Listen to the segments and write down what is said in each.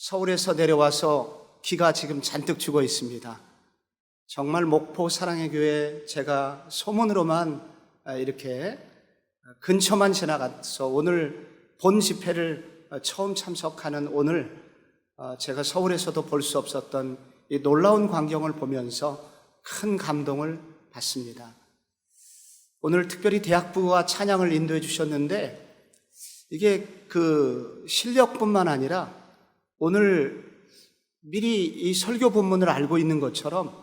서울에서 내려와서 비가 지금 잔뜩 죽어 있습니다. 정말 목포 사랑의 교회 제가 소문으로만 이렇게 근처만 지나가서 오늘 본 집회를 처음 참석하는 오늘 제가 서울에서도 볼 수 없었던 이 놀라운 광경을 보면서 큰 감동을 받습니다. 오늘 특별히 대학부가 찬양을 인도해 주셨는데 이게 그 실력뿐만 아니라 오늘 미리 이 설교 본문을 알고 있는 것처럼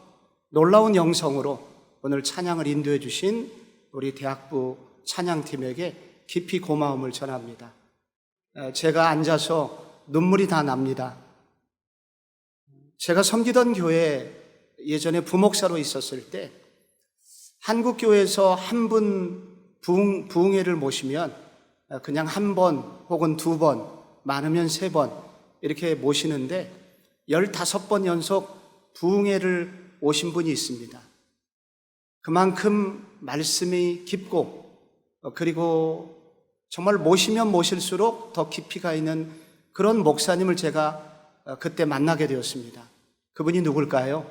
놀라운 영성으로 오늘 찬양을 인도해 주신 우리 대학부 찬양팀에게 깊이 고마움을 전합니다. 제가 앉아서 눈물이 다 납니다. 제가 섬기던 교회 예전에 부목사로 있었을 때 한국교회에서 한 분 부흥회를 모시면 그냥 한 번 혹은 두 번, 많으면 세 번 이렇게 모시는데 15번 연속 부흥회를 오신 분이 있습니다. 그만큼 말씀이 깊고 그리고 정말 모시면 모실수록 더 깊이가 있는 그런 목사님을 제가 그때 만나게 되었습니다. 그분이 누굴까요?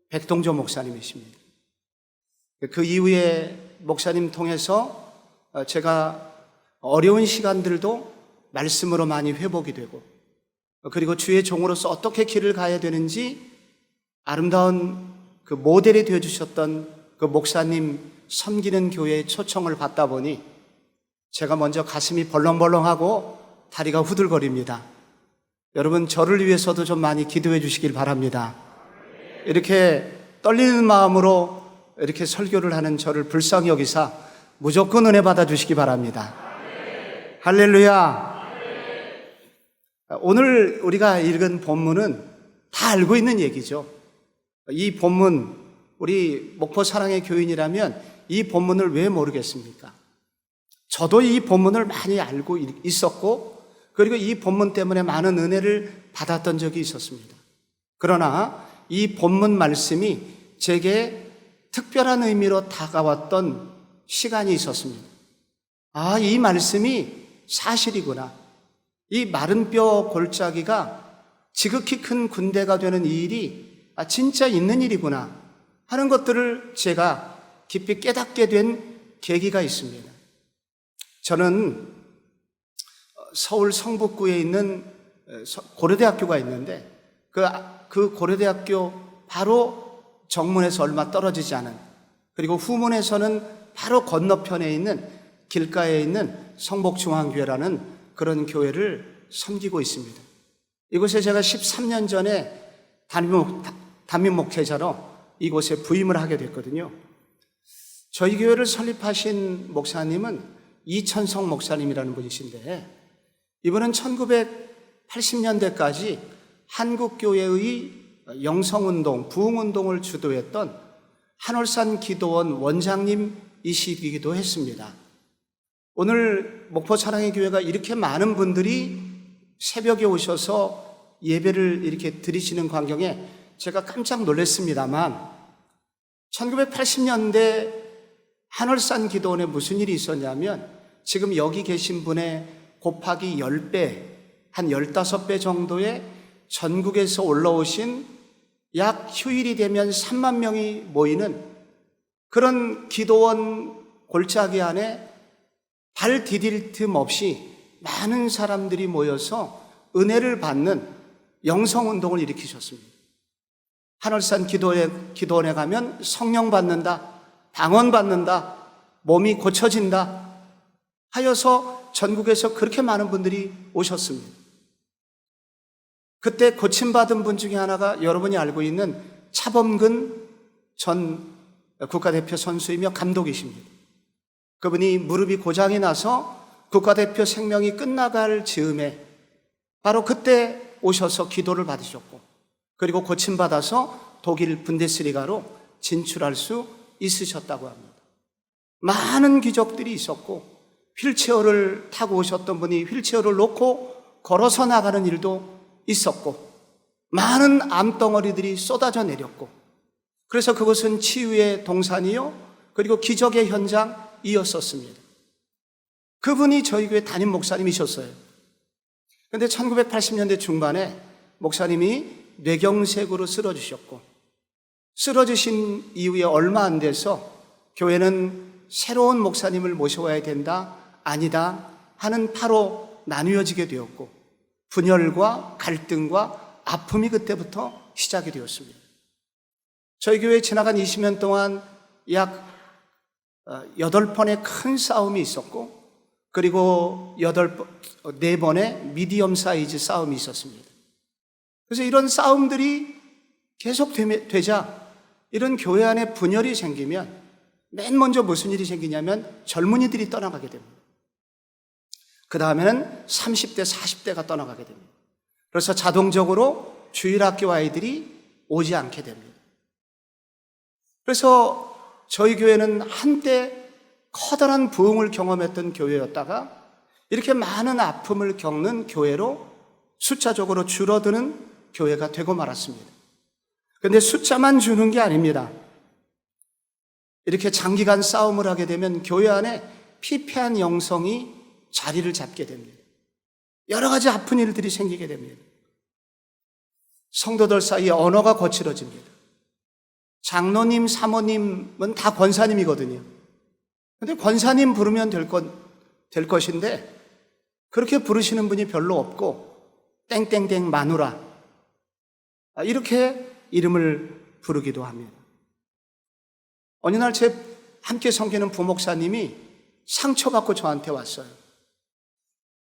백동조 목사님이십니다. 그 이후에 목사님 통해서 제가 어려운 시간들도 말씀으로 많이 회복이 되고 그리고 주의 종으로서 어떻게 길을 가야 되는지 아름다운 그 모델이 되어주셨던 그 목사님 섬기는 교회에 초청을 받다 보니 제가 먼저 가슴이 벌렁벌렁하고 다리가 후들거립니다. 여러분 저를 위해서도 좀 많이 기도해 주시길 바랍니다. 이렇게 떨리는 마음으로 이렇게 설교를 하는 저를 불쌍히 여기사 무조건 은혜 받아 주시기 바랍니다. 할렐루야. 오늘 우리가 읽은 본문은 다 알고 있는 얘기죠. 이 본문, 우리 목포 사랑의 교인이라면 이 본문을 왜 모르겠습니까? 저도 이 본문을 많이 알고 있었고 그리고 이 본문 때문에 많은 은혜를 받았던 적이 있었습니다. 그러나 이 본문 말씀이 제게 특별한 의미로 다가왔던 시간이 있었습니다. 아, 이 말씀이 사실이구나. 이 마른 뼈 골짜기가 지극히 큰 군대가 되는 이 일이 진짜 있는 일이구나 하는 것들을 제가 깊이 깨닫게 된 계기가 있습니다. 저는 서울 성북구에 있는 고려대학교가 있는데 그 고려대학교 바로 정문에서 얼마 떨어지지 않은 그리고 후문에서는 바로 건너편에 있는 길가에 있는 성복중앙교회라는 그런 교회를 섬기고 있습니다. 이곳에 제가 13년 전에 담임 목회자로 이곳에 부임을 하게 됐거든요. 저희 교회를 설립하신 목사님은 이천성 목사님이라는 분이신데 이분은 1980년대까지 한국교회의 영성운동, 부흥운동을 주도했던 한월산 기도원 원장님이시기도 했습니다. 오늘 목포 사랑의 교회가 이렇게 많은 분들이 새벽에 오셔서 예배를 이렇게 드리시는 광경에 제가 깜짝 놀랐습니다만 1980년대 한월산 기도원에 무슨 일이 있었냐면 지금 여기 계신 분의 곱하기 10배, 한 15배 정도의 전국에서 올라오신 약 휴일이 되면 3만 명이 모이는 그런 기도원 골짜기 안에 발 디딜 틈 없이 많은 사람들이 모여서 은혜를 받는 영성운동을 일으키셨습니다. 한월산 기도원에 가면 성령 받는다, 방언 받는다, 몸이 고쳐진다 하여서 전국에서 그렇게 많은 분들이 오셨습니다. 그때 고침받은 분 중에 하나가 여러분이 알고 있는 차범근 전 국가대표 선수이며 감독이십니다. 그분이 무릎이 고장이 나서 국가대표 생명이 끝나갈 즈음에 바로 그때 오셔서 기도를 받으셨고 그리고 고침받아서 독일 분데스리가로 진출할 수 있으셨다고 합니다. 많은 기적들이 있었고 휠체어를 타고 오셨던 분이 휠체어를 놓고 걸어서 나가는 일도 있었고 많은 암덩어리들이 쏟아져 내렸고 그래서 그것은 치유의 동산이요 그리고 기적의 현장이었었습니다. 그분이 저희 교회 담임 목사님이셨어요. 그런데 1980년대 중반에 목사님이 뇌경색으로 쓰러지셨고, 쓰러지신 이후에 얼마 안 돼서 교회는 새로운 목사님을 모셔와야 된다, 아니다 하는 파로 나뉘어지게 되었고, 분열과 갈등과 아픔이 그때부터 시작이 되었습니다. 저희 교회에 지나간 20년 동안 약 8번의 큰 싸움이 있었고, 그리고 4번의 미디엄 사이즈 싸움이 있었습니다. 그래서 이런 싸움들이 계속 되자 이런 교회 안에 분열이 생기면 맨 먼저 무슨 일이 생기냐면 젊은이들이 떠나가게 됩니다. 그 다음에는 30대, 40대가 떠나가게 됩니다. 그래서 자동적으로 주일학교 아이들이 오지 않게 됩니다. 그래서 저희 교회는 한때 커다란 부흥을 경험했던 교회였다가 이렇게 많은 아픔을 겪는 교회로 숫자적으로 줄어드는 교회가 되고 말았습니다. 그런데 숫자만 주는 게 아닙니다. 이렇게 장기간 싸움을 하게 되면 교회 안에 피폐한 영성이 자리를 잡게 됩니다. 여러 가지 아픈 일들이 생기게 됩니다. 성도들 사이에 언어가 거칠어집니다. 장로님, 사모님은 다 권사님이거든요. 근데 권사님 부르면 될 것인데 그렇게 부르시는 분이 별로 없고 땡땡땡 마누라 이렇게 이름을 부르기도 합니다. 어느 날 제 함께 섬기는 부목사님이 상처받고 저한테 왔어요.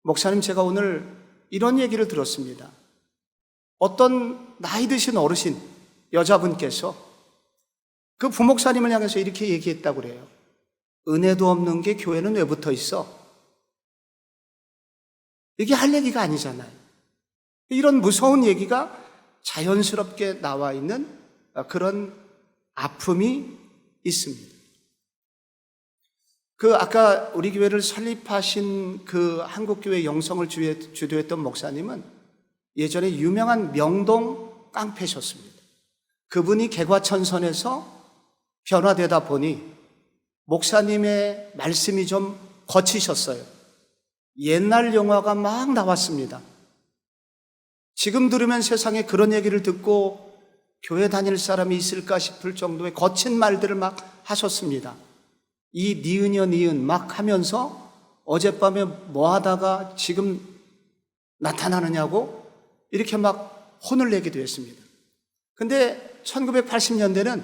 목사님, 제가 오늘 이런 얘기를 들었습니다. 어떤 나이 드신 어르신 여자분께서 그 부목사님을 향해서 이렇게 얘기했다고 그래요. 은혜도 없는 게 교회는 왜 붙어 있어? 이게 할 얘기가 아니잖아요. 이런 무서운 얘기가 자연스럽게 나와 있는 그런 아픔이 있습니다. 아까 우리 교회를 설립하신 그 한국교회 영성을 주도했던 목사님은 예전에 유명한 명동 깡패셨습니다. 그분이 개과천선에서 변화되다 보니 목사님의 말씀이 좀 거치셨어요. 옛날 영화가 막 나왔습니다. 지금 들으면 세상에 그런 얘기를 듣고 교회 다닐 사람이 있을까 싶을 정도의 거친 말들을 막 하셨습니다. 이 니은 막 하면서 어젯밤에 뭐 하다가 지금 나타나느냐고 이렇게 막 혼을 내기도 했습니다. 근데 1980년대는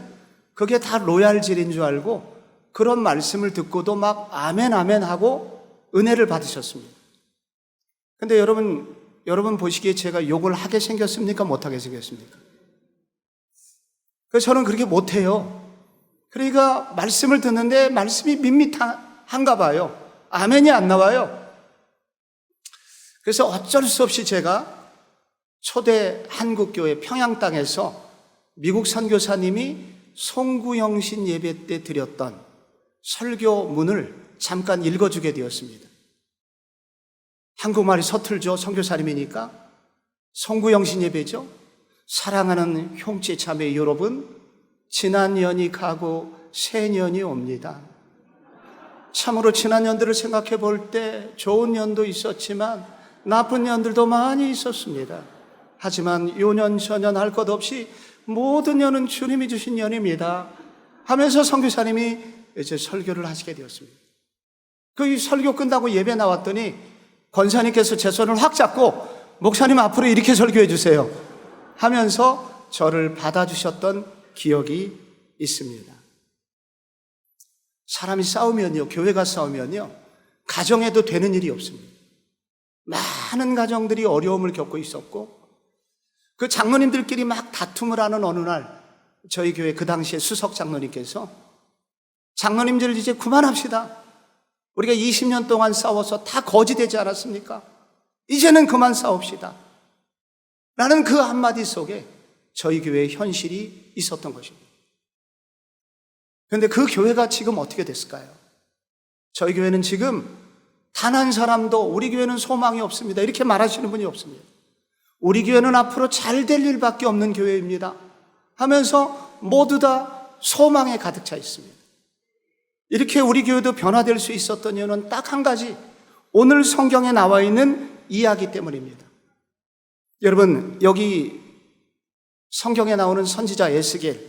그게 다 로얄질인 줄 알고 그런 말씀을 듣고도 막 아멘 아멘 하고 은혜를 받으셨습니다. 근데 여러분 보시기에 제가 욕을 하게 생겼습니까? 못하게 생겼습니까? 그래서 저는 그렇게 못해요. 그러니까 말씀을 듣는데 말씀이 밋밋한가 봐요. 아멘이 안 나와요. 그래서 어쩔 수 없이 제가 초대 한국교회 평양 땅에서 미국 선교사님이 송구영신 예배 때 드렸던 설교문을 잠깐 읽어주게 되었습니다. 한국말이 서툴죠. 선교사님이니까. 송구영신 예배죠. 사랑하는 형제 자매 여러분, 지난 년이 가고 새 년이 옵니다. 참으로 지난 년들을 생각해 볼 때 좋은 년도 있었지만 나쁜 년들도 많이 있었습니다. 하지만 요년 저년 할 것 없이 모든 년은 주님이 주신 년입니다 하면서 선교사님이 이제 설교를 하시게 되었습니다. 그 설교 끝나고 예배 나왔더니 권사님께서 제 손을 확 잡고 목사님 앞으로 이렇게 설교해 주세요 하면서 저를 받아주셨던 기억이 있습니다. 사람이 싸우면요, 교회가 싸우면요, 가정에도 되는 일이 없습니다. 많은 가정들이 어려움을 겪고 있었고 그 장로님들끼리 막 다툼을 하는 어느 날 저희 교회 그 당시에 수석 장로님께서 장로님들 이제 그만합시다. 우리가 20년 동안 싸워서 다 거지 되지 않았습니까? 이제는 그만 싸웁시다. 라는 그 한마디 속에 저희 교회의 현실이 있었던 것입니다. 그런데 그 교회가 지금 어떻게 됐을까요? 저희 교회는 지금 단 한 사람도 우리 교회는 소망이 없습니다 이렇게 말하시는 분이 없습니다. 우리 교회는 앞으로 잘 될 일밖에 없는 교회입니다 하면서 모두 다 소망에 가득 차 있습니다. 이렇게 우리 교회도 변화될 수 있었던 이유는 딱 한 가지, 오늘 성경에 나와 있는 이야기 때문입니다. 여러분, 여기 성경에 나오는 선지자 에스겔,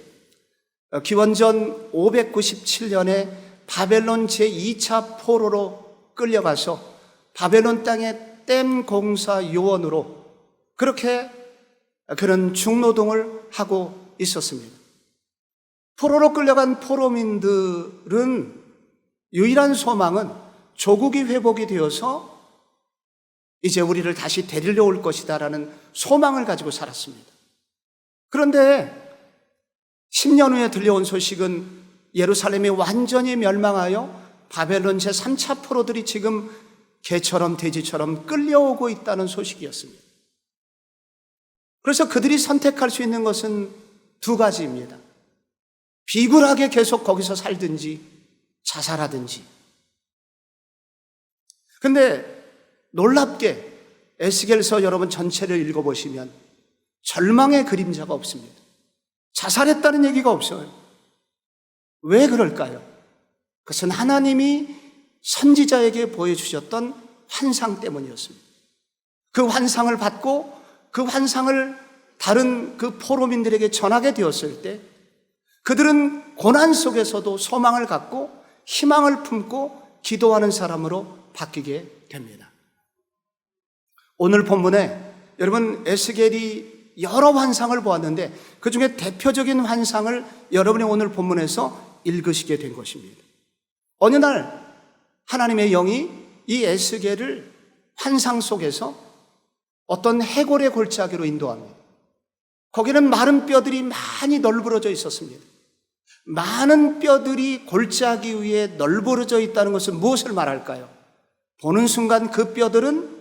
기원전 597년에 바벨론 제2차 포로로 끌려가서 바벨론 땅의 댐 공사 요원으로 그렇게 그런 중노동을 하고 있었습니다. 포로로 끌려간 포로민들은 유일한 소망은 조국이 회복이 되어서 이제 우리를 다시 데리러 올 것이다라는 소망을 가지고 살았습니다. 그런데 10년 후에 들려온 소식은 예루살렘이 완전히 멸망하여 바벨론 제3차 포로들이 지금 개처럼 돼지처럼 끌려오고 있다는 소식이었습니다. 그래서 그들이 선택할 수 있는 것은 두 가지입니다. 비굴하게 계속 거기서 살든지 자살하든지. 근데 놀랍게 에스겔서 여러분 전체를 읽어보시면 절망의 그림자가 없습니다. 자살했다는 얘기가 없어요. 왜 그럴까요? 그것은 하나님이 선지자에게 보여주셨던 환상 때문이었습니다. 그 환상을 받고 그 환상을 다른 그 포로민들에게 전하게 되었을 때 그들은 고난 속에서도 소망을 갖고 희망을 품고 기도하는 사람으로 바뀌게 됩니다. 오늘 본문에 여러분 에스겔이 여러 환상을 보았는데 그 중에 대표적인 환상을 여러분이 오늘 본문에서 읽으시게 된 것입니다. 어느 날 하나님의 영이 이 에스겔을 환상 속에서 어떤 해골의 골짜기로 인도합니다. 거기는 마른 뼈들이 많이 널브러져 있었습니다. 많은 뼈들이 골짜기 위에 널브러져 있다는 것은 무엇을 말할까요? 보는 순간 그 뼈들은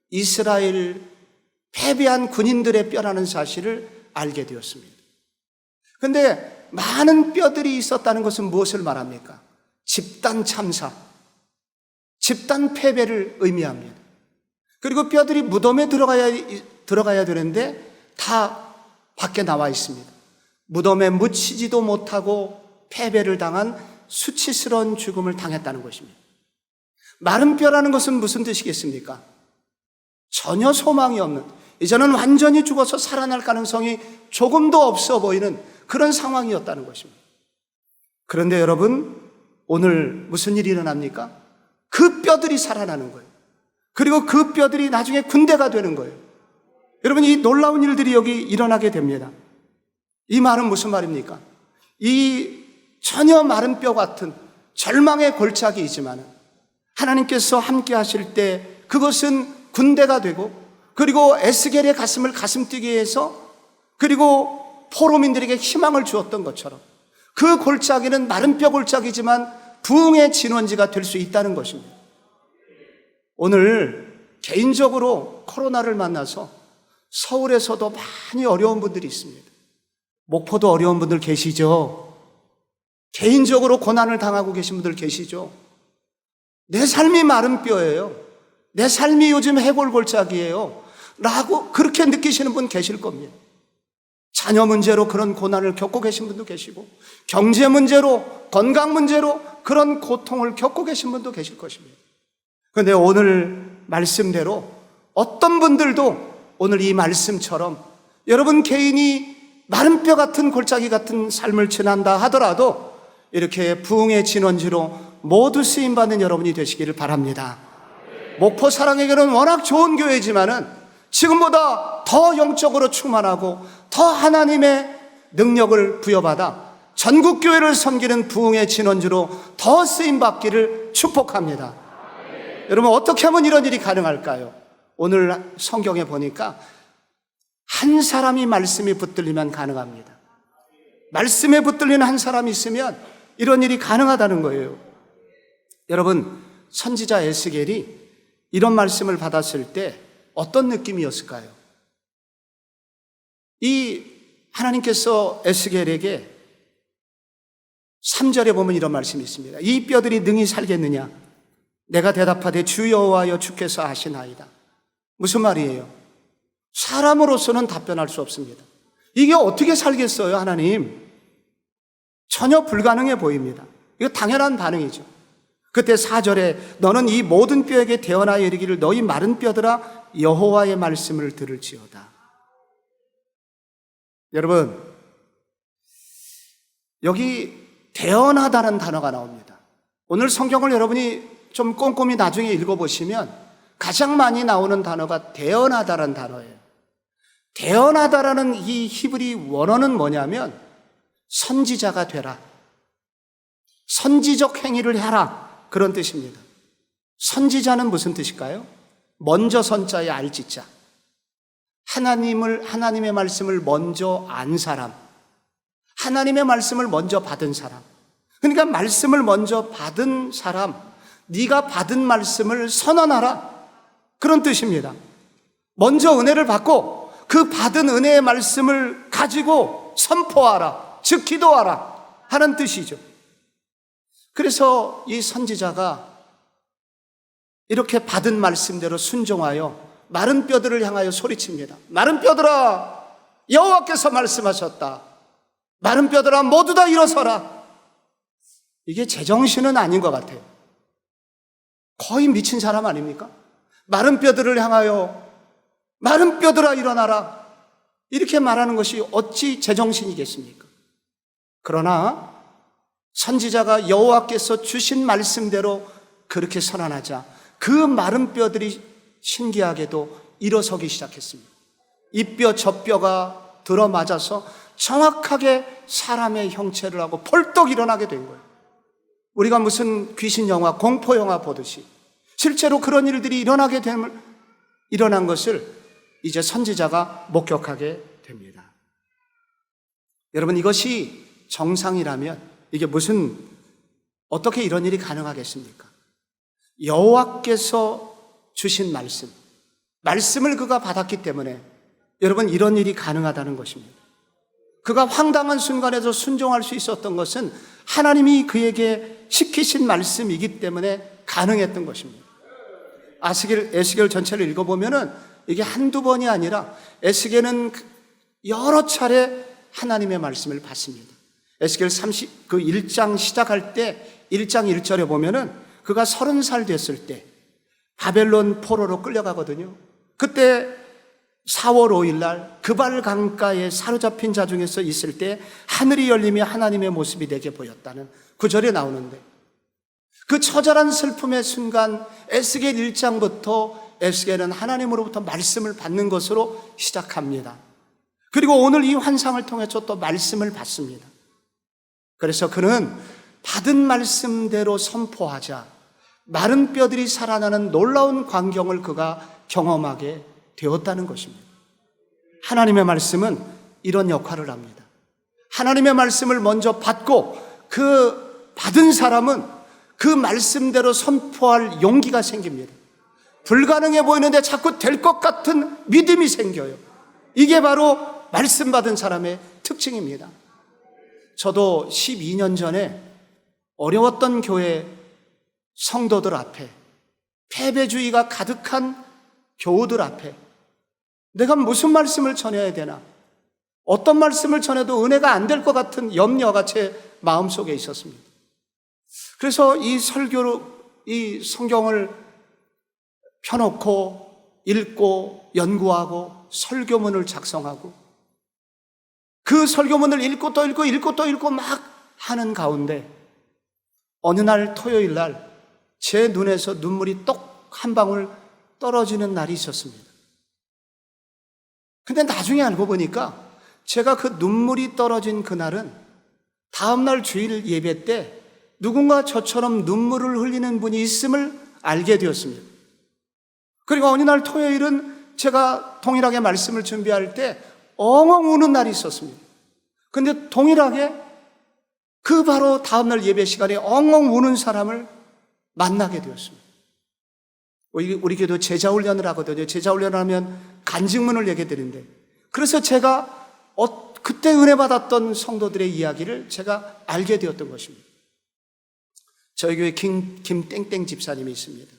이스라엘 패배한 군인들의 뼈라는 사실을 알게 되었습니다. 그런데 많은 뼈들이 있었다는 것은 무엇을 말합니까? 집단 참사, 집단 패배를 의미합니다. 그리고 뼈들이 무덤에 들어가야 되는데 다 밖에 나와 있습니다. 무덤에 묻히지도 못하고 패배를 당한 수치스러운 죽음을 당했다는 것입니다. 마른 뼈라는 것은 무슨 뜻이겠습니까? 전혀 소망이 없는, 이제는 완전히 죽어서 살아날 가능성이 조금도 없어 보이는 그런 상황이었다는 것입니다. 그런데 여러분, 오늘 무슨 일이 일어납니까? 그 뼈들이 살아나는 거예요. 그리고 그 뼈들이 나중에 군대가 되는 거예요. 여러분, 이 놀라운 일들이 여기 일어나게 됩니다. 이 말은 무슨 말입니까? 이 전혀 마른 뼈 같은 절망의 골짜기이지만 하나님께서 함께 하실 때 그것은 군대가 되고, 그리고 에스겔의 가슴을 가슴 뛰게 해서, 그리고 포로민들에게 희망을 주었던 것처럼 그 골짜기는 마른 뼈 골짜기지만 부흥의 진원지가 될 수 있다는 것입니다. 오늘 개인적으로 코로나를 만나서 서울에서도 많이 어려운 분들이 있습니다. 목포도 어려운 분들 계시죠? 개인적으로 고난을 당하고 계신 분들 계시죠? 내 삶이 마른 뼈예요. 내 삶이 요즘 해골 골짜기예요. 라고 그렇게 느끼시는 분 계실 겁니다. 자녀 문제로 그런 고난을 겪고 계신 분도 계시고, 경제 문제로, 건강 문제로 그런 고통을 겪고 계신 분도 계실 것입니다. 그런데 오늘 말씀대로 어떤 분들도 오늘 이 말씀처럼 여러분 개인이 마른 뼈 같은 골짜기 같은 삶을 지난다 하더라도 이렇게 부흥의 진원지로 모두 쓰임받는 여러분이 되시기를 바랍니다. 목포 사랑의 교회는 워낙 좋은 교회지만은 지금보다 더 영적으로 충만하고 더 하나님의 능력을 부여받아 전국 교회를 섬기는 부흥의 진원지로 더 쓰임받기를 축복합니다. 여러분, 어떻게 하면 이런 일이 가능할까요? 오늘 성경에 보니까 한 사람이 말씀이 붙들리면 가능합니다. 말씀에 붙들리는 한 사람이 있으면 이런 일이 가능하다는 거예요. 여러분, 선지자 에스겔이 이런 말씀을 받았을 때 어떤 느낌이었을까요? 이 하나님께서 에스겔에게 3절에 보면 이런 말씀이 있습니다. 이 뼈들이 능히 살겠느냐? 내가 대답하되 주 여호와여 주께서 하시나이다. 무슨 말이에요? 사람으로서는 답변할 수 없습니다. 이게 어떻게 살겠어요, 하나님? 전혀 불가능해 보입니다. 이거 당연한 반응이죠. 그때 4절에 너는 이 모든 뼈에게 대언하여 이르기를 너희 마른 뼈들아 여호와의 말씀을 들을지어다. 여러분, 여기 대언하다는 단어가 나옵니다. 오늘 성경을 여러분이 좀 꼼꼼히 나중에 읽어보시면 가장 많이 나오는 단어가 대언하다라는 단어예요. 대언하다라는 이 히브리 원어는 뭐냐면 선지자가 되라, 선지적 행위를 해라, 그런 뜻입니다. 선지자는 무슨 뜻일까요? 먼저 선자의 알지자, 하나님의 말씀을 먼저 안 사람, 하나님의 말씀을 먼저 받은 사람. 그러니까 말씀을 먼저 받은 사람, 네가 받은 말씀을 선언하라, 그런 뜻입니다. 먼저 은혜를 받고 그 받은 은혜의 말씀을 가지고 선포하라, 즉 기도하라 하는 뜻이죠. 그래서 이 선지자가 이렇게 받은 말씀대로 순종하여 마른 뼈들을 향하여 소리칩니다. 마른 뼈들아, 여호와께서 말씀하셨다. 마른 뼈들아, 모두 다 일어서라. 이게 제정신은 아닌 것 같아요. 거의 미친 사람 아닙니까? 마른 뼈들을 향하여 마른 뼈들아 일어나라, 이렇게 말하는 것이 어찌 제정신이겠습니까? 그러나 선지자가 여호와께서 주신 말씀대로 그렇게 선언하자 그 마른 뼈들이 신기하게도 일어서기 시작했습니다. 이 뼈 저 뼈가 들어맞아서 정확하게 사람의 형체를 하고 펄떡 일어나게 된 거예요. 우리가 무슨 귀신 영화, 공포 영화 보듯이 실제로 그런 일들이 일어난 것을 이제 선지자가 목격하게 됩니다. 여러분, 이것이 정상이라면 이게 어떻게 이런 일이 가능하겠습니까? 여호와께서 주신 말씀을 그가 받았기 때문에 여러분, 이런 일이 가능하다는 것입니다. 그가 황당한 순간에도 순종할 수 있었던 것은 하나님이 그에게 시키신 말씀이기 때문에 가능했던 것입니다. 에스겔 전체를 읽어보면은 이게 한두 번이 아니라 에스겔은 여러 차례 하나님의 말씀을 받습니다. 에스겔 1장 시작할 때 1장 1절에 보면은 그가 30살 됐을 때 바벨론 포로로 끌려가거든요. 그때 4월 5일 날 그발 강가에 사로잡힌 자 중에서 있을 때 하늘이 열리며 하나님의 모습이 내게 보였다는 구절에 나오는데, 그 처절한 슬픔의 순간 에스겔 1장부터 에스겔은 하나님으로부터 말씀을 받는 것으로 시작합니다. 그리고 오늘 이 환상을 통해서 또 말씀을 받습니다. 그래서 그는 받은 말씀대로 선포하자 마른 뼈들이 살아나는 놀라운 광경을 그가 경험하게 되었다는 것입니다. 하나님의 말씀은 이런 역할을 합니다. 하나님의 말씀을 먼저 받고 그 받은 사람은 그 말씀대로 선포할 용기가 생깁니다. 불가능해 보이는데 자꾸 될 것 같은 믿음이 생겨요. 이게 바로 말씀 받은 사람의 특징입니다. 저도 12년 전에 어려웠던 교회 성도들 앞에, 패배주의가 가득한 교우들 앞에 내가 무슨 말씀을 전해야 되나, 어떤 말씀을 전해도 은혜가 안 될 것 같은 염려가 제 마음속에 있었습니다. 그래서 이 성경을 펴놓고 읽고 연구하고 설교문을 작성하고 그 설교문을 읽고 또 읽고 읽고 또 읽고 막 하는 가운데 어느 날 토요일 날 제 눈에서 눈물이 똑 한 방울 떨어지는 날이 있었습니다. 근데 나중에 알고 보니까 제가 그 눈물이 떨어진 그날은 다음날 주일 예배 때 누군가 저처럼 눈물을 흘리는 분이 있음을 알게 되었습니다. 그리고 어느 날 토요일은 제가 동일하게 말씀을 준비할 때 엉엉 우는 날이 있었습니다. 근데 동일하게 그 바로 다음날 예배 시간에 엉엉 우는 사람을 만나게 되었습니다. 우리 교도 제자훈련을 하거든요. 제자훈련을 하면 간증문을 얘기해 드리는데, 그래서 제가 그때 은혜 받았던 성도들의 이야기를 제가 알게 되었던 것입니다. 저희 교회 김땡땡 집사님이 있습니다.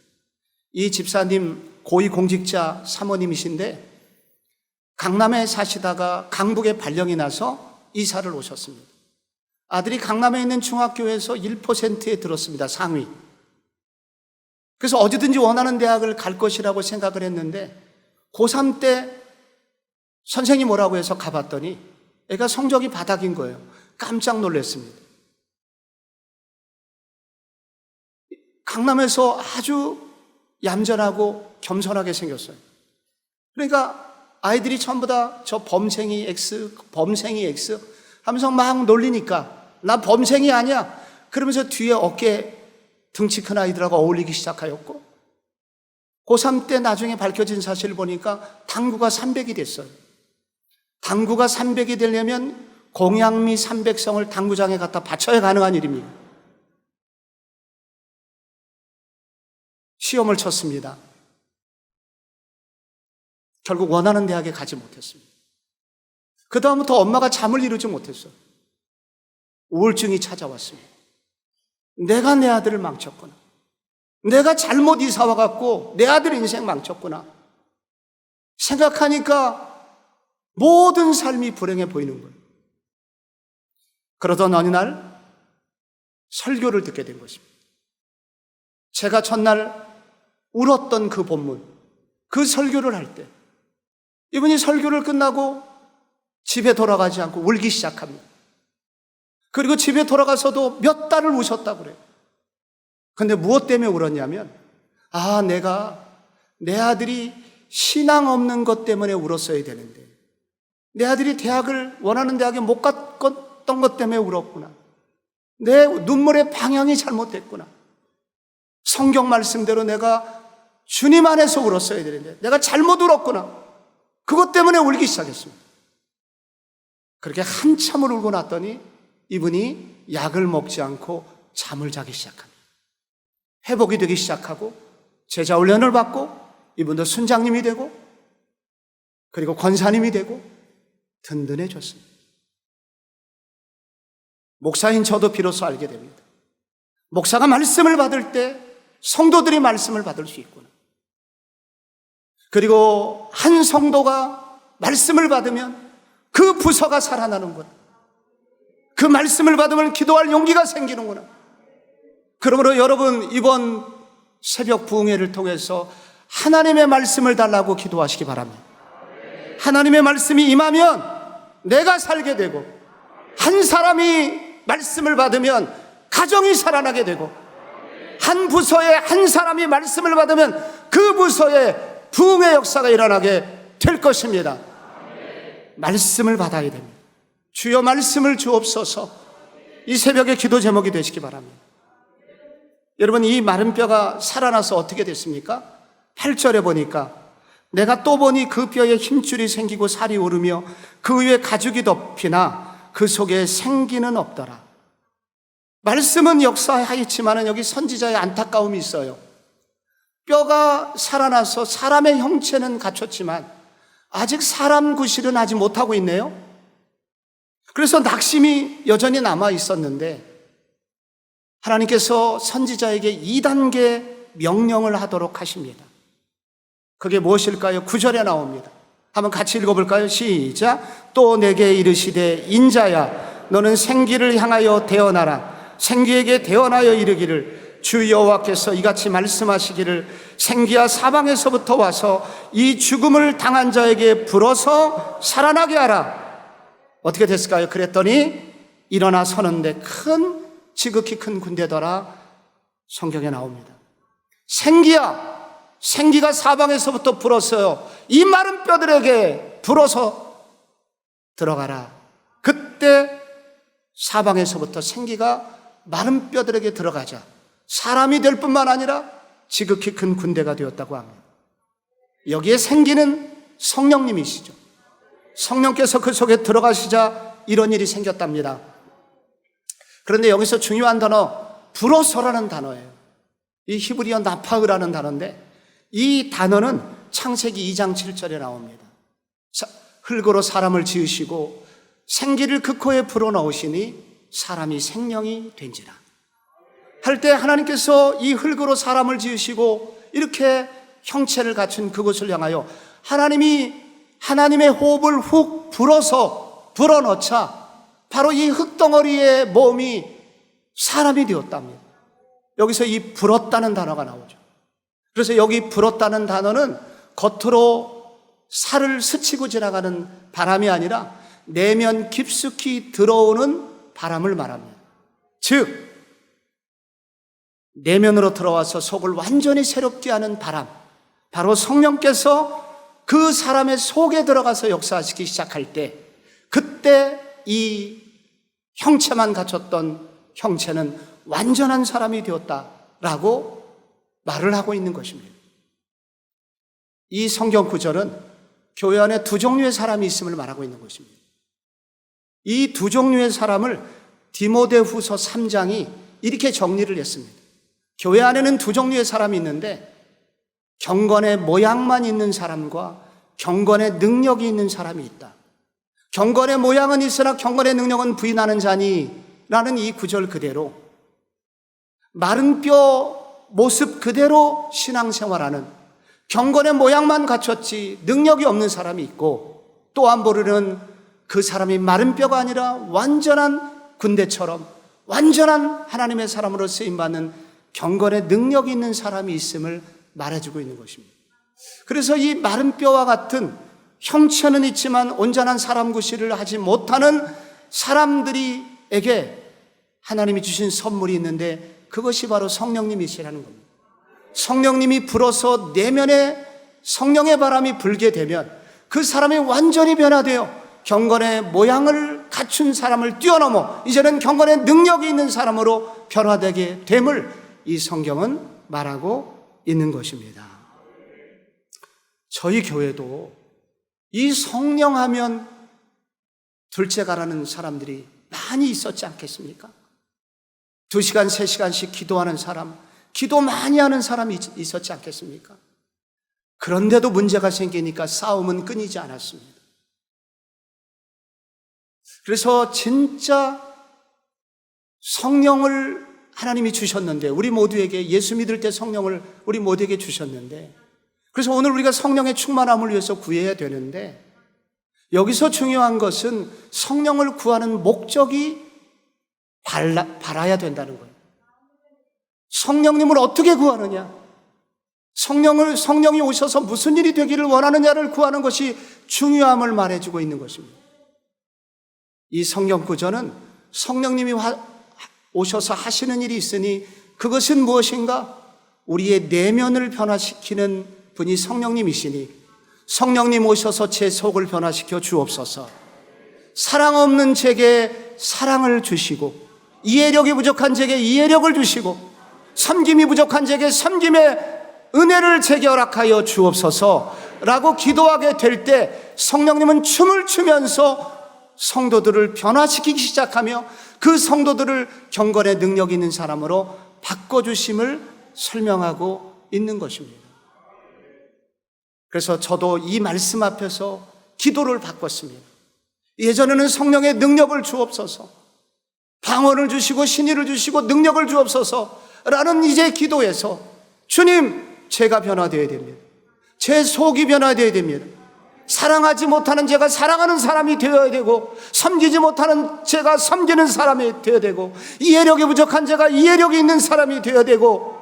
이 집사님 고위공직자 사모님이신데 강남에 사시다가 강북에 발령이 나서 이사를 오셨습니다. 아들이 강남에 있는 중학교에서 1%에 들었습니다. 상위. 그래서 어디든지 원하는 대학을 갈 것이라고 생각을 했는데 고3 때 선생님 오라고 해서 가봤더니 애가 성적이 바닥인 거예요. 깜짝 놀랐습니다. 강남에서 아주 얌전하고 겸손하게 생겼어요. 그러니까 아이들이 전부 다 저 범생이 X 하면서 막 놀리니까 나 범생이 아니야 그러면서 뒤에 어깨 등치 큰 아이들하고 어울리기 시작하였고, 고3 때 나중에 밝혀진 사실을 보니까 당구가 300이 됐어요. 당구가 300이 되려면 공양미 300성을 당구장에 갖다 바쳐야 가능한 일입니다. 시험을 쳤습니다. 결국 원하는 대학에 가지 못했습니다. 그 다음부터 엄마가 잠을 이루지 못했어요. 우울증이 찾아왔습니다. 내가 내 아들을 망쳤구나. 내가 잘못 이사 와갖고 내 아들 인생 망쳤구나. 생각하니까 모든 삶이 불행해 보이는 거예요. 그러던 어느 날 설교를 듣게 된 것입니다. 제가 전날 울었던 그 본문, 그 설교를 할 때 이분이 설교를 끝나고 집에 돌아가지 않고 울기 시작합니다. 그리고 집에 돌아가서도 몇 달을 우셨다고 그래요. 근데 무엇 때문에 울었냐면, 내가 내 아들이 신앙 없는 것 때문에 울었어야 되는데 내 아들이 대학을 원하는 대학에 못 갔던 것 때문에 울었구나. 내 눈물의 방향이 잘못됐구나. 성경 말씀대로 내가 주님 안에서 울었어야 되는데 내가 잘못 울었구나. 그것 때문에 울기 시작했습니다. 그렇게 한참을 울고 났더니 이분이 약을 먹지 않고 잠을 자기 시작합니다. 회복이 되기 시작하고 제자 훈련을 받고 이분도 순장님이 되고 그리고 권사님이 되고 든든해졌습니다. 목사인 저도 비로소 알게 됩니다. 목사가 말씀을 받을 때 성도들이 말씀을 받을 수 있구나. 그리고 한 성도가 말씀을 받으면 그 부서가 살아나는구나. 그 말씀을 받으면 기도할 용기가 생기는구나. 그러므로 여러분, 이번 새벽 부흥회를 통해서 하나님의 말씀을 달라고 기도하시기 바랍니다. 하나님의 말씀이 임하면 내가 살게 되고, 한 사람이 말씀을 받으면 가정이 살아나게 되고, 한 부서에 한 사람이 말씀을 받으면 그 부서에 부흥의 역사가 일어나게 될 것입니다. 말씀을 받아야 됩니다. 주여 말씀을 주옵소서. 이 새벽에 기도 제목이 되시기 바랍니다. 여러분, 이 마른 뼈가 살아나서 어떻게 됐습니까? 8절에 보니까 내가 또 보니 그 뼈에 힘줄이 생기고 살이 오르며 그 위에 가죽이 덮이나 그 속에 생기는 없더라. 말씀은 역사하였지만 여기 선지자의 안타까움이 있어요. 뼈가 살아나서 사람의 형체는 갖췄지만 아직 사람 구실은 하지 못하고 있네요. 그래서 낙심이 여전히 남아 있었는데 하나님께서 선지자에게 2단계 명령을 하도록 하십니다. 그게 무엇일까요? 9절에 나옵니다. 한번 같이 읽어볼까요? 시작. 또 내게 이르시되 인자야 너는 생기를 향하여 대언하라. 생기에게 대언하여 이르기를 주 여호와께서 이같이 말씀하시기를 생기야 사방에서부터 와서 이 죽음을 당한 자에게 불어서 살아나게 하라. 어떻게 됐을까요? 그랬더니 일어나 서는데 지극히 큰 군대더라. 성경에 나옵니다. 생기가 사방에서부터 불었어요. 이 마른 뼈들에게 불어서 들어가라. 그때 사방에서부터 생기가 마른 뼈들에게 들어가자 사람이 될 뿐만 아니라 지극히 큰 군대가 되었다고 합니다. 여기에 생기는 성령님이시죠. 성령께서 그 속에 들어가시자 이런 일이 생겼답니다. 그런데 여기서 중요한 단어 불어서라는 단어예요. 이 히브리어 나파흐라는 단어인데 이 단어는 창세기 2장 7절에 나옵니다. 흙으로 사람을 지으시고 생기를 그 코에 불어넣으시니 사람이 생명이 된지라 할 때 하나님께서 이 흙으로 사람을 지으시고 이렇게 형체를 갖춘 그것을 향하여 하나님의 호흡을 훅 불어넣자 바로 이 흙덩어리의 몸이 사람이 되었답니다. 여기서 이 불었다는 단어가 나오죠. 그래서 여기 불었다는 단어는 겉으로 살을 스치고 지나가는 바람이 아니라 내면 깊숙이 들어오는 바람을 말합니다. 즉 내면으로 들어와서 속을 완전히 새롭게 하는 바람, 바로 성령께서 그 사람의 속에 들어가서 역사하시기 시작할 때, 그때 이 형체만 갖췄던 형체는 완전한 사람이 되었다라고 말을 하고 있는 것입니다. 이 성경 구절은 교회 안에 두 종류의 사람이 있음을 말하고 있는 것입니다. 이 두 종류의 사람을 디모데후서 3장이 이렇게 정리를 했습니다. 교회 안에는 두 종류의 사람이 있는데 경건의 모양만 있는 사람과 경건의 능력이 있는 사람이 있다. 경건의 모양은 있으나 경건의 능력은 부인하는 자니 라는 이 구절 그대로 마른 뼈 모습 그대로 신앙생활하는, 경건의 모양만 갖췄지 능력이 없는 사람이 있고, 또한 모르는 그 사람이 마른 뼈가 아니라 완전한 군대처럼 완전한 하나님의 사람으로 쓰임받는 경건의 능력이 있는 사람이 있음을 말해주고 있는 것입니다. 그래서 이 마른 뼈와 같은 형체는 있지만 온전한 사람 구실을 하지 못하는 사람들에게 하나님이 주신 선물이 있는데 그것이 바로 성령님이시라는 겁니다. 성령님이 불어서 내면에 성령의 바람이 불게 되면 그 사람이 완전히 변화되어 경건의 모양을 갖춘 사람을 뛰어넘어 이제는 경건의 능력이 있는 사람으로 변화되게 됨을 이 성경은 말하고 있는 것입니다. 저희 교회도 이 성령하면 둘째 가라는 사람들이 많이 있었지 않겠습니까? 2시간, 3시간씩 기도하는 사람, 기도 많이 하는 사람이 있었지 않겠습니까? 그런데도 문제가 생기니까 싸움은 끊이지 않았습니다. 그래서 진짜 성령을 하나님이 주셨는데, 우리 모두에게 예수 믿을 때 성령을 우리 모두에게 주셨는데, 그래서 오늘 우리가 성령의 충만함을 위해서 구해야 되는데, 여기서 중요한 것은 성령을 구하는 목적이 바라야 된다는 거예요. 성령님을 어떻게 구하느냐? 성령이 오셔서 무슨 일이 되기를 원하느냐를 구하는 것이 중요함을 말해주고 있는 것입니다. 이 성경 구절은 성령님이 오셔서 하시는 일이 있으니 그것은 무엇인가? 우리의 내면을 변화시키는 분이 성령님이시니 성령님 오셔서 제 속을 변화시켜 주옵소서. 사랑 없는 제게 사랑을 주시고, 이해력이 부족한 제게 이해력을 주시고, 섬김이 부족한 제게 섬김의 은혜를 제게 허락하여 주옵소서 라고 기도하게 될 때 성령님은 춤을 추면서 성도들을 변화시키기 시작하며 그 성도들을 경건의 능력 있는 사람으로 바꿔주심을 설명하고 있는 것입니다. 그래서 저도 이 말씀 앞에서 기도를 바꿨습니다. 예전에는 성령의 능력을 주옵소서, 방언을 주시고 신의를 주시고 능력을 주옵소서 라는 이제 기도에서 주님, 제가 변화되어야 됩니다. 제 속이 변화되어야 됩니다. 사랑하지 못하는 제가 사랑하는 사람이 되어야 되고, 섬기지 못하는 제가 섬기는 사람이 되어야 되고, 이해력이 부족한 제가 이해력이 있는 사람이 되어야 되고,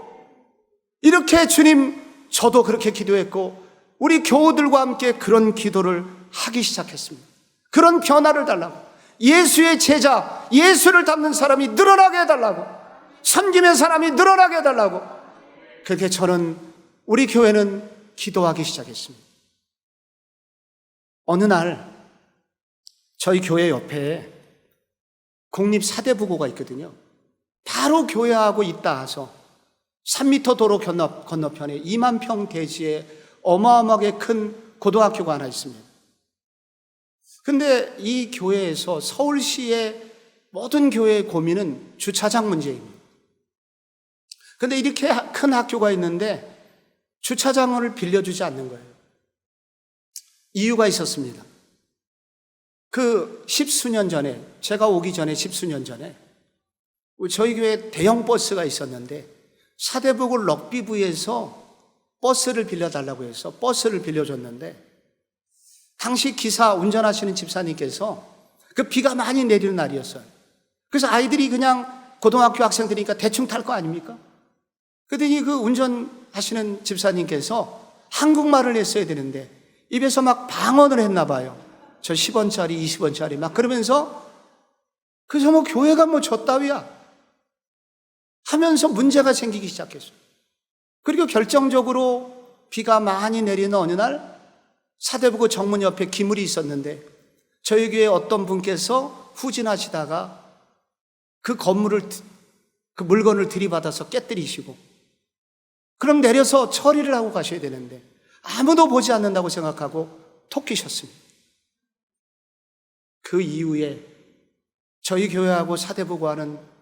이렇게 주님, 저도 그렇게 기도했고 우리 교우들과 함께 그런 기도를 하기 시작했습니다. 그런 변화를 달라고, 예수의 제자, 예수를 닮는 사람이 늘어나게 해달라고, 섬김의 사람이 늘어나게 해달라고, 그렇게 저는, 우리 교회는 기도하기 시작했습니다. 어느 날 저희 교회 옆에 국립사대부고가 있거든요. 바로 교회하고 있다하서 3m 도로 건너편에 2만 평 대지에 어마어마하게 큰 고등학교가 하나 있습니다. 근데 이 교회에서 서울시의 모든 교회의 고민은 주차장 문제입니다. 근데 이렇게 큰 학교가 있는데 주차장을 빌려주지 않는 거예요. 이유가 있었습니다. 그 십수년 전에, 제가 오기 전에 십수년 전에 저희 교회에 대형 버스가 있었는데 사대부고 럭비부에서 버스를 빌려달라고 해서 버스를 빌려줬는데, 당시 기사 운전하시는 집사님께서 그 비가 많이 내리는 날이었어요. 그래서 아이들이 그냥 고등학교 학생들이니까 대충 탈 거 아닙니까? 그랬더니 그 운전하시는 집사님께서 한국말을 했어야 되는데 입에서 막 방언을 했나 봐요. 저 10원짜리, 20원짜리 막 그러면서 그래서 뭐 교회가 뭐 저 따위야 하면서 문제가 생기기 시작했어요. 그리고 결정적으로 비가 많이 내리는 어느 날 사대부고 정문 옆에 기물이 있었는데 저희 교회 어떤 분께서 후진하시다가 그 건물을, 그 물건을 들이받아서 깨뜨리시고 그럼 내려서 처리를 하고 가셔야 되는데 아무도 보지 않는다고 생각하고 톡 끼셨습니다. 그 이후에 저희 교회하고 사대부고와는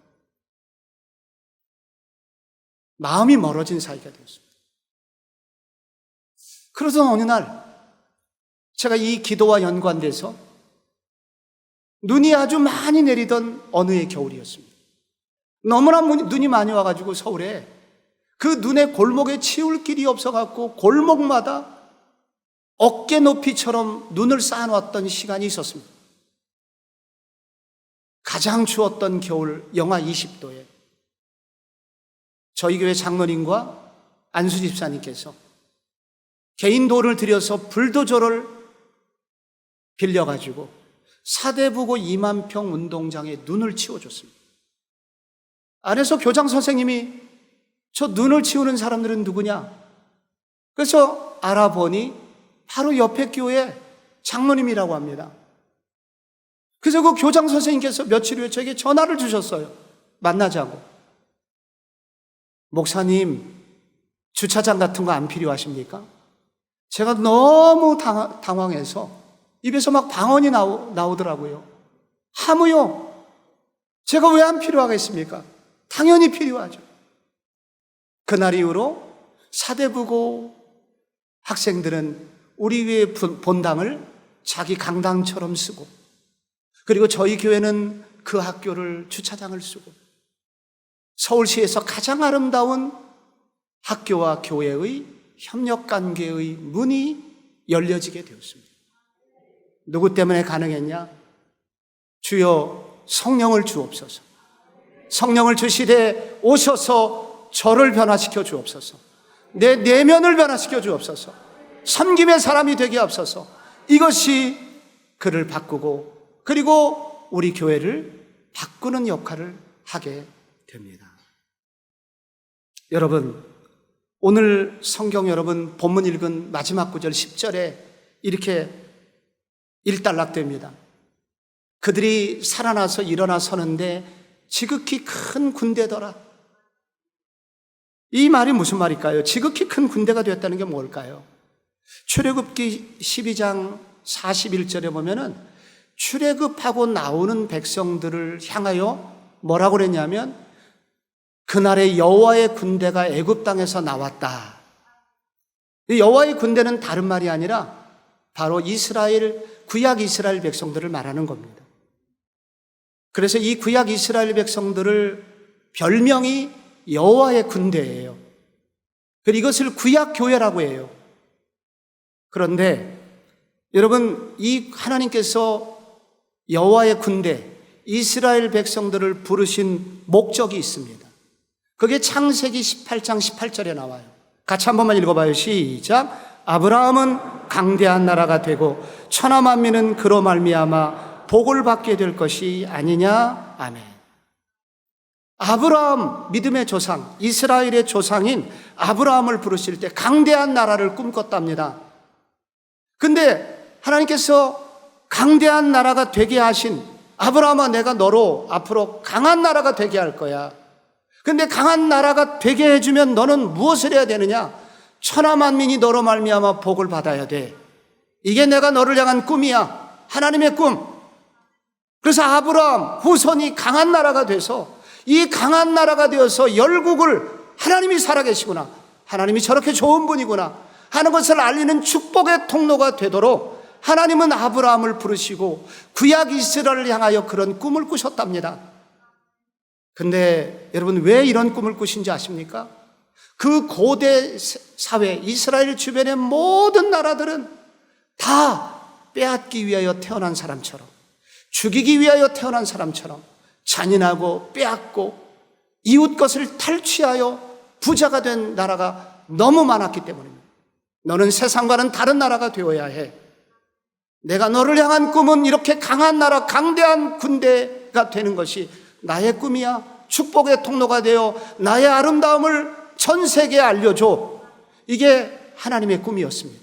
마음이 멀어진 사이가 되었습니다. 그러던 어느 날 제가 이 기도와 연관돼서 눈이 아주 많이 내리던 어느 해 겨울이었습니다. 너무나 눈이 많이 와가지고 서울에 그 눈의 골목에 치울 길이 없어갖고 골목마다 어깨 높이처럼 눈을 쌓아놓았던 시간이 있었습니다. 가장 추웠던 겨울 영하 20도에 저희 교회 장로님과 안수 집사님께서 개인 돈을 들여서 불도저를 빌려가지고 사대부고 2만 평 운동장에 눈을 치워줬습니다. 안에서 교장 선생님이 저 눈을 치우는 사람들은 누구냐? 그래서 알아보니 바로 옆에 교회 장로님이라고 합니다. 그래서 그 교장 선생님께서 며칠 후에 저에게 전화를 주셨어요. 만나자고. 목사님, 주차장 같은 거 안 필요하십니까? 제가 너무 당황해서 입에서 막 방언이 나오더라고요. 하무요. 제가 왜 안 필요하겠습니까? 당연히 필요하죠. 그날 이후로 사대부고 학생들은 우리 교회 본당을 자기 강당처럼 쓰고 그리고 저희 교회는 그 학교를 주차장을 쓰고 서울시에서 가장 아름다운 학교와 교회의 협력관계의 문이 열려지게 되었습니다. 누구 때문에 가능했냐? 주여 성령을 주옵소서. 성령을 주시되 오셔서 저를 변화시켜 주옵소서. 내 내면을 변화시켜 주옵소서. 섬김의 사람이 되게 하옵소서. 이것이 그를 바꾸고 그리고 우리 교회를 바꾸는 역할을 하게 됩니다. 여러분, 오늘 성경 여러분 본문 읽은 마지막 구절 10절에 이렇게 일단락됩니다. 그들이 살아나서 일어나 서는데 지극히 큰 군대더라. 이 말이 무슨 말일까요? 지극히 큰 군대가 되었다는 게 뭘까요? 출애굽기 12장 41절에 보면은 출애굽하고 나오는 백성들을 향하여 뭐라고 그랬냐면 그날에 여호와의 군대가 애굽 땅에서 나왔다. 이 여호와의 군대는 다른 말이 아니라 바로 구약 이스라엘 백성들을 말하는 겁니다. 그래서 이 구약 이스라엘 백성들을 별명이 여호와의 군대예요. 그리고 이것을 구약 교회라고 해요. 그런데 여러분, 이 하나님께서 여호와의 군대, 이스라엘 백성들을 부르신 목적이 있습니다. 그게 창세기 18장 18절에 나와요. 같이 한 번만 읽어봐요. 시작. 아브라함은 강대한 나라가 되고 천하 만민은 그로 말미암아 복을 받게 될 것이 아니냐. 아멘. 아브라함, 믿음의 조상, 이스라엘의 조상인 아브라함을 부르실 때 강대한 나라를 꿈꿨답니다. 근데 하나님께서 강대한 나라가 되게 하신 아브라함아, 내가 너로 앞으로 강한 나라가 되게 할 거야. 근데 강한 나라가 되게 해주면 너는 무엇을 해야 되느냐? 천하 만민이 너로 말미암아 복을 받아야 돼. 이게 내가 너를 향한 꿈이야. 하나님의 꿈. 그래서 아브라함 후손이 강한 나라가 돼서 이 강한 나라가 되어서 열국을 하나님이 살아계시구나, 하나님이 저렇게 좋은 분이구나 하는 것을 알리는 축복의 통로가 되도록 하나님은 아브라함을 부르시고 구약 이스라엘을 향하여 그런 꿈을 꾸셨답니다. 근데 여러분, 왜 이런 꿈을 꾸신지 아십니까? 그 고대 사회, 이스라엘 주변의 모든 나라들은 다 빼앗기 위하여 태어난 사람처럼, 죽이기 위하여 태어난 사람처럼 잔인하고 빼앗고 이웃 것을 탈취하여 부자가 된 나라가 너무 많았기 때문입니다. 너는 세상과는 다른 나라가 되어야 해. 내가 너를 향한 꿈은 이렇게 강한 나라, 강대한 군대가 되는 것이 나의 꿈이야. 축복의 통로가 되어 나의 아름다움을 전 세계에 알려줘. 이게 하나님의 꿈이었습니다.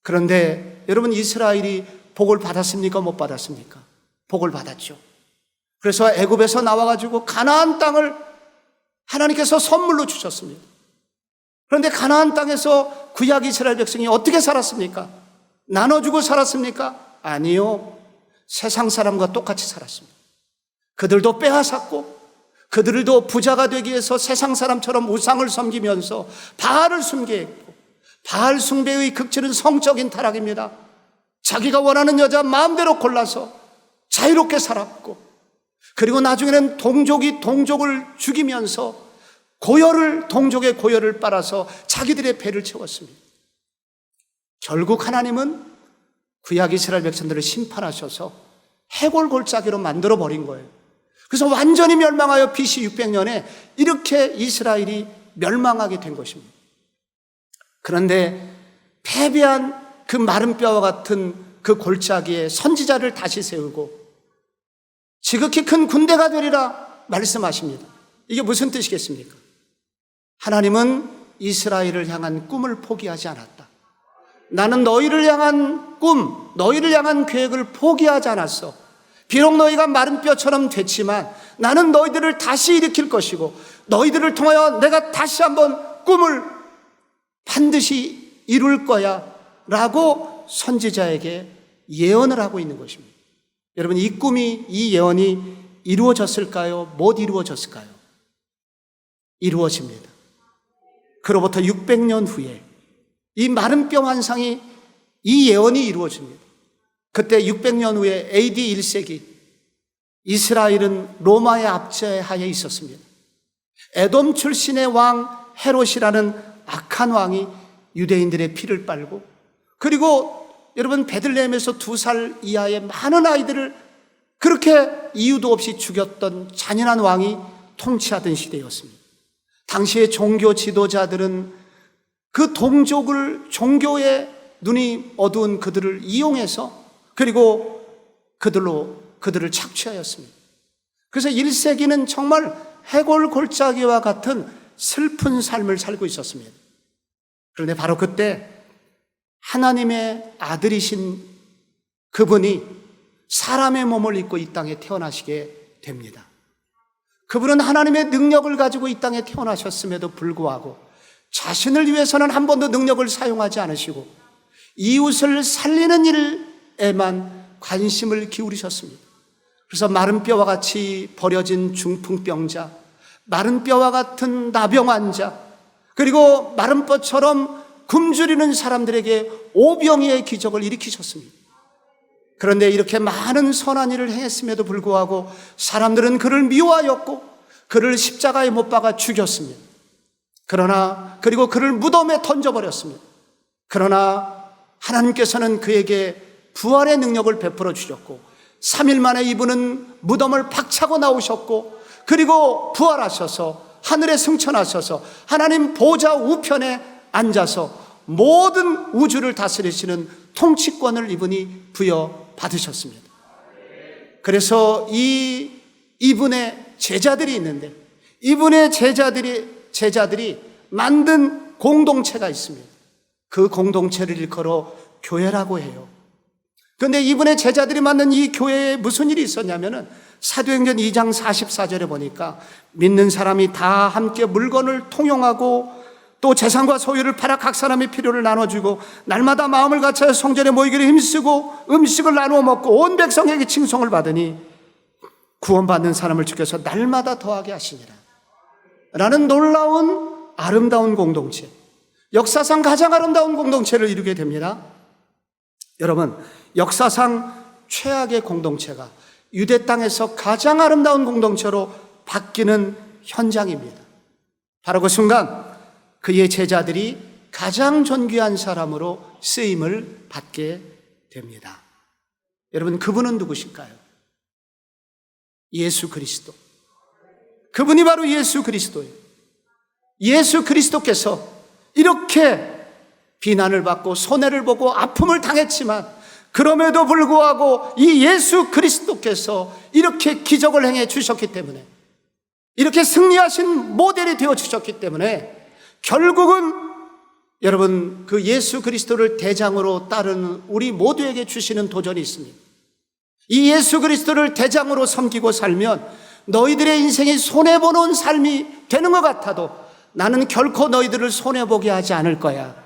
그런데 여러분, 이스라엘이 복을 받았습니까? 못 받았습니까? 복을 받았죠. 그래서 애굽에서 나와가지고 가나안 땅을 하나님께서 선물로 주셨습니다. 그런데 가나안 땅에서 구약 이스라엘 백성이 어떻게 살았습니까? 나눠주고 살았습니까? 아니요. 세상 사람과 똑같이 살았습니다. 그들도 빼앗았고, 그들도 부자가 되기 위해서 세상 사람처럼 우상을 섬기면서 바알을 숭배했고, 바알 숭배의 극치는 성적인 타락입니다. 자기가 원하는 여자 마음대로 골라서 자유롭게 살았고, 그리고 나중에는 동족이 동족을 죽이면서 동족의 고열을 빨아서 자기들의 배를 채웠습니다. 결국 하나님은 구약 이스라엘 백성들을 심판하셔서 해골골짜기로 만들어버린 거예요. 그래서 완전히 멸망하여 BC 600년에 이렇게 이스라엘이 멸망하게 된 것입니다. 그런데 패배한 그 마른 뼈와 같은 그 골짜기에 선지자를 다시 세우고 지극히 큰 군대가 되리라 말씀하십니다. 이게 무슨 뜻이겠습니까? 하나님은 이스라엘을 향한 꿈을 포기하지 않았다. 나는 너희를 향한 꿈, 너희를 향한 계획을 포기하지 않았어. 비록 너희가 마른 뼈처럼 됐지만 나는 너희들을 다시 일으킬 것이고 너희들을 통하여 내가 다시 한번 꿈을 반드시 이룰 거야 라고 선지자에게 예언을 하고 있는 것입니다. 여러분, 이 꿈이, 이 예언이 이루어졌을까요? 못 이루어졌을까요? 이루어집니다. 그로부터 600년 후에 이 마른 뼈 환상이, 이 예언이 이루어집니다. 그때 600년 후에 AD 1세기 이스라엘은 로마의 압제하에 있었습니다. 에돔 출신의 왕 헤롯이라는 악한 왕이 유대인들의 피를 빨고, 그리고 여러분 베들레헴에서 2살 이하의 많은 아이들을 그렇게 이유도 없이 죽였던 잔인한 왕이 통치하던 시대였습니다. 당시의 종교 지도자들은 그 동족을, 종교의 눈이 어두운 그들을 이용해서 그리고 그들을 착취하였습니다. 그래서 1세기는 정말 해골골짜기와 같은 슬픈 삶을 살고 있었습니다. 그런데 바로 그때 하나님의 아들이신 그분이 사람의 몸을 입고 이 땅에 태어나시게 됩니다. 그분은 하나님의 능력을 가지고 이 땅에 태어나셨음에도 불구하고 자신을 위해서는 한 번도 능력을 사용하지 않으시고 이웃을 살리는 일에만 관심을 기울이셨습니다. 그래서 마른 뼈와 같이 버려진 중풍병자, 마른 뼈와 같은 나병 환자, 그리고 마른 뼈처럼 굶주리는 사람들에게 오병이의 기적을 일으키셨습니다. 그런데 이렇게 많은 선한 일을 행했음에도 불구하고 사람들은 그를 미워하였고 그를 십자가에 못 박아 죽였습니다. 그리고 그를 무덤에 던져버렸습니다. 그러나 하나님께서는 그에게 부활의 능력을 베풀어 주셨고 3일 만에 이분은 무덤을 박차고 나오셨고 그리고 부활하셔서 하늘에 승천하셔서 하나님 보좌 우편에 앉아서 모든 우주를 다스리시는 통치권을 이분이 부여받으셨습니다. 그래서 이분의 제자들이 있는데 이분의 제자들이 만든 공동체가 있습니다. 그 공동체를 일컬어 교회라고 해요. 그런데 이분의 제자들이 만든 이 교회에 무슨 일이 있었냐면은 사도행전 2장 44절에 보니까 믿는 사람이 다 함께 물건을 통용하고 또 재산과 소유를 팔아 각 사람의 필요를 나눠주고 날마다 마음을 같이하여 성전에 모이기를 힘쓰고 음식을 나누어 먹고 온 백성에게 칭송을 받으니 구원받는 사람을 주께서 날마다 더하게 하시니라 라는 놀라운 아름다운 공동체, 역사상 가장 아름다운 공동체를 이루게 됩니다. 여러분, 역사상 최악의 공동체가 유대 땅에서 가장 아름다운 공동체로 바뀌는 현장입니다. 바로 그 순간 그의 제자들이 가장 존귀한 사람으로 쓰임을 받게 됩니다. 여러분, 그분은 누구실까요? 예수 그리스도. 그분이 바로 예수 그리스도예요. 예수 그리스도께서 이렇게 비난을 받고 손해를 보고 아픔을 당했지만 그럼에도 불구하고 이 예수 그리스도께서 이렇게 기적을 행해 주셨기 때문에, 이렇게 승리하신 모델이 되어 주셨기 때문에 결국은 여러분 그 예수 그리스도를 대장으로 따르는 우리 모두에게 주시는 도전이 있습니다. 이 예수 그리스도를 대장으로 섬기고 살면 너희들의 인생이 손해보는 삶이 되는 것 같아도 나는 결코 너희들을 손해보게 하지 않을 거야.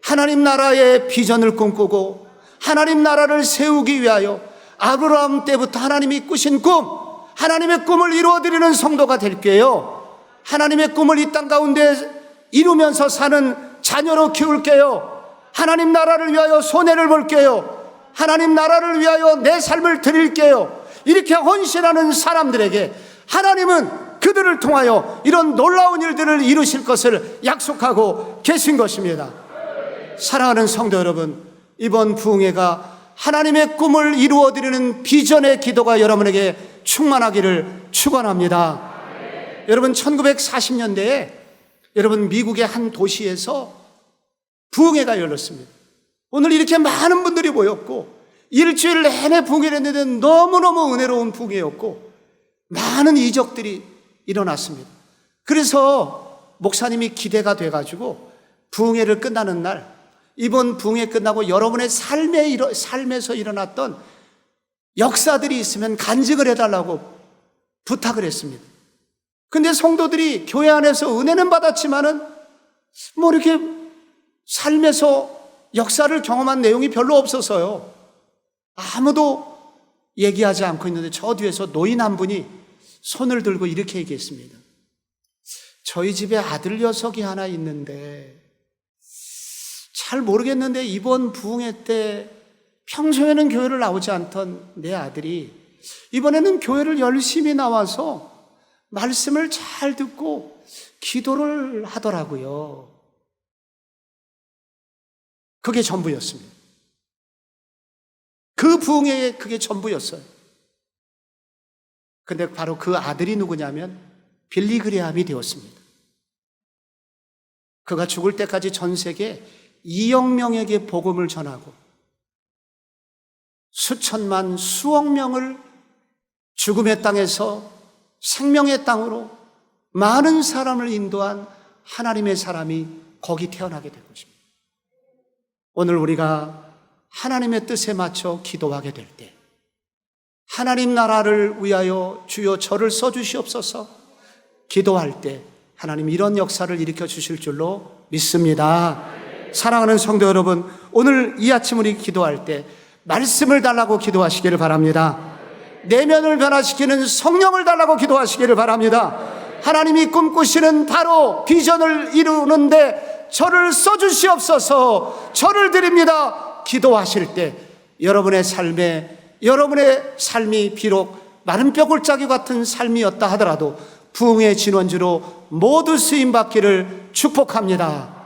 하나님 나라의 비전을 꿈꾸고 하나님 나라를 세우기 위하여 아브라함 때부터 하나님이 꾸신 꿈, 하나님의 꿈을 이루어드리는 성도가 될게요. 하나님의 꿈을 이 땅 가운데 이루면서 사는 자녀로 키울게요. 하나님 나라를 위하여 손해를 볼게요. 하나님 나라를 위하여 내 삶을 드릴게요. 이렇게 헌신하는 사람들에게 하나님은 그들을 통하여 이런 놀라운 일들을 이루실 것을 약속하고 계신 것입니다. 사랑하는 성도 여러분, 이번 부흥회가 하나님의 꿈을 이루어드리는 비전의 기도가 여러분에게 충만하기를 축원합니다. 여러분 1940년대에 여러분 미국의 한 도시에서 부흥회가 열렸습니다. 오늘 이렇게 많은 분들이 모였고 일주일 내내 부흥회를 했는데 너무너무 은혜로운 부흥회였고 많은 이적들이 일어났습니다. 그래서 목사님이 기대가 돼가지고 부흥회를 끝나는 날, 이번 부흥회 끝나고 여러분의 삶에서 일어났던 역사들이 있으면 간증을 해달라고 부탁을 했습니다. 근데 성도들이 교회 안에서 은혜는 받았지만은 뭐 이렇게 삶에서 역사를 경험한 내용이 별로 없어서요. 아무도 얘기하지 않고 있는데 저 뒤에서 노인 한 분이 손을 들고 이렇게 얘기했습니다. 저희 집에 아들 녀석이 하나 있는데 잘 모르겠는데 이번 부흥회 때 평소에는 교회를 나오지 않던 내 아들이 이번에는 교회를 열심히 나와서 말씀을 잘 듣고 기도를 하더라고요. 그게 전부였습니다. 그 부흥회에 그게 전부였어요. 근데 바로 그 아들이 누구냐면 빌리 그레함이 되었습니다. 그가 죽을 때까지 전 세계 2억 명에게 복음을 전하고 수천만 수억 명을 죽음의 땅에서 생명의 땅으로 많은 사람을 인도한 하나님의 사람이 거기 태어나게 된 것입니다. 오늘 우리가 하나님의 뜻에 맞춰 기도하게 될 때 하나님 나라를 위하여 주여 저를 써주시옵소서 기도할 때 하나님 이런 역사를 일으켜 주실 줄로 믿습니다. 사랑하는 성도 여러분, 오늘 이 아침 우리 기도할 때 말씀을 달라고 기도하시기를 바랍니다. 내면을 변화시키는 성령을 달라고 기도하시기를 바랍니다. 하나님이 꿈꾸시는 바로 비전을 이루는데 저를 써주시옵소서, 저를 드립니다 기도하실 때 여러분의 삶이 비록 마른 뼈골짜기 같은 삶이었다 하더라도 부흥의 진원지로 모두 쓰임받기를 축복합니다.